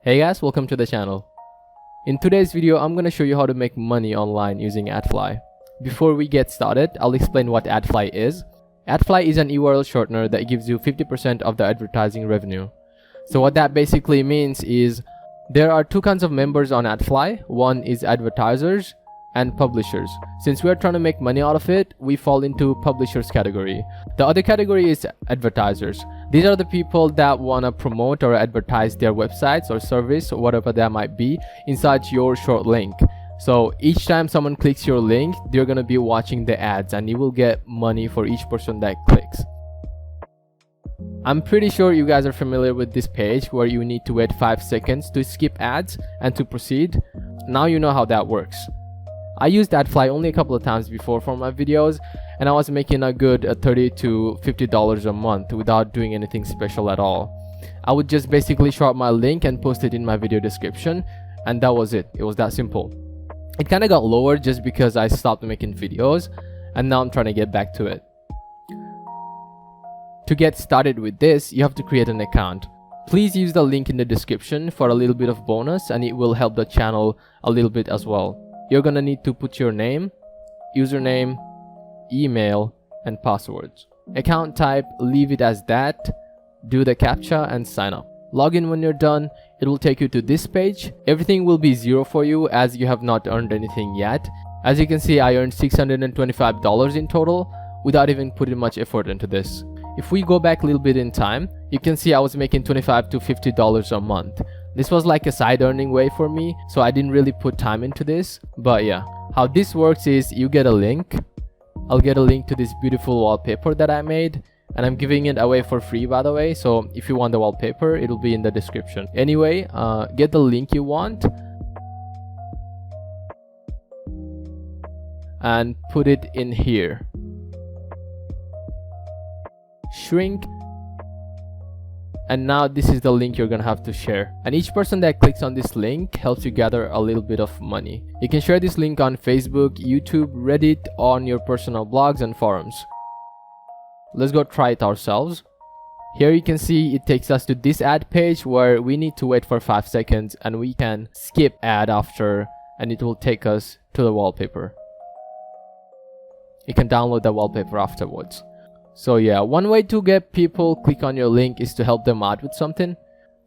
Hey guys, welcome to the channel. In today's video, I'm gonna show you how to make money online using Adfly. Before we get started, I'll explain what Adfly is. Adfly is an URL shortener that gives you 50% of the advertising revenue. So what that basically means is there are two kinds of members on Adfly. One is advertisers and publishers. Since we're trying to make money out of it, we fall into publishers category. The other category is advertisers. These are the people that want to promote or advertise their websites or service or whatever that might be inside your short link. So each time someone clicks your link, they're going to be watching the ads and you will get money for each person that clicks. I'm pretty sure you guys are familiar with this page where you need to wait 5 seconds to skip ads and to proceed. Now you know how that works. I used Adfly only a couple of times before for my videos, and I was making a good $30 to $50 a month without doing anything special at all. I would just basically show up my link and post it in my video description, and that was it. It was that simple. It kind of got lower just because I stopped making videos, and now I'm trying to get back to it. To get started with this, you have to create an account. Please use the link in the description for a little bit of bonus, and it will help the channel a little bit as well. You're gonna need to put your name, username, email, and passwords. Account type, leave it as that. Do the CAPTCHA and sign up. Log in when you're done. It will take you to this page. Everything will be zero for you as you have not earned anything yet. As you can see, I earned $625 in total without even putting much effort into this. If we go back a little bit in time, you can see I was making $25 to $50 a month. This was like a side earning way for me, so I didn't really put time into this. But yeah, how this works is you get a link. I'll get a link to this beautiful wallpaper that I made, and I'm giving it away for free, by the way. So if you want the wallpaper, it'll be in the description. Anyway, get the link you want and put it in here. Shrink. And now this is the link you're gonna have to share, and each person that clicks on this link helps you gather a little bit of money. You can share this link on Facebook, YouTube, Reddit, on your personal blogs and forums. Let's go try it ourselves. Here you can see it takes us to this ad page where we need to wait for 5 seconds, and we can skip ad after, and it will take us to the wallpaper. You can download the wallpaper afterwards. So yeah, one way to get people click on your link is to help them out with something.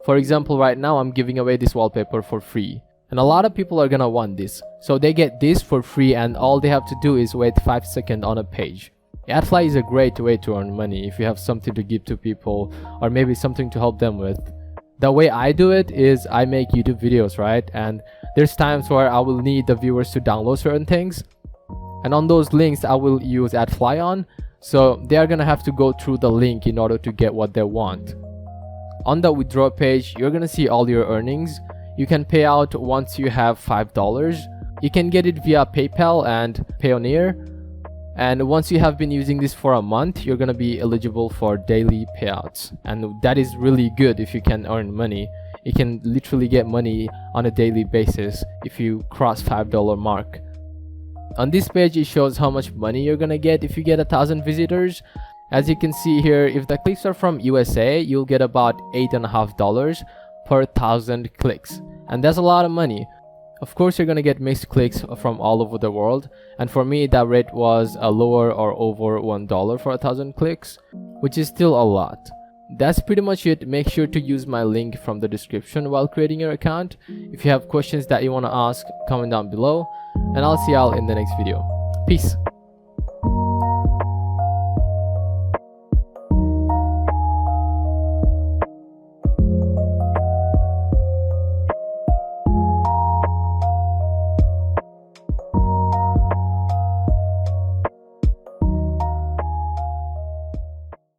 For example, right now I'm giving away this wallpaper for free, and a lot of people are gonna want this. So they get this for free, and all they have to do is wait 5 seconds on a page. Adfly is a great way to earn money if you have something to give to people or maybe something to help them with. The way I do it is I make YouTube videos, right? And there's times where I will need the viewers to download certain things, and on those links I will use Adfly on. So they are gonna have to go through the link in order to get what they want. On the withdraw page, you're gonna see all your earnings. You can pay out once you have $5. You can get it via PayPal and Payoneer. And once you have been using this for a month, you're gonna be eligible for daily payouts. And that is really good if you can earn money. You can literally get money on a daily basis if you cross $5 mark. On this page, it shows how much money you're gonna get if you get 1,000 visitors. As you can see here, if the clicks are from USA, you'll get about $8.50 per 1,000 clicks, and that's a lot of money. Of course, you're gonna get mixed clicks from all over the world, and for me that rate was lower or over $1 for 1,000 clicks, which is still a lot. That's pretty much it. Make sure to use my link from the description while creating your account. If you have questions that you want to ask, comment down below, and I'll see y'all in the next video. Peace.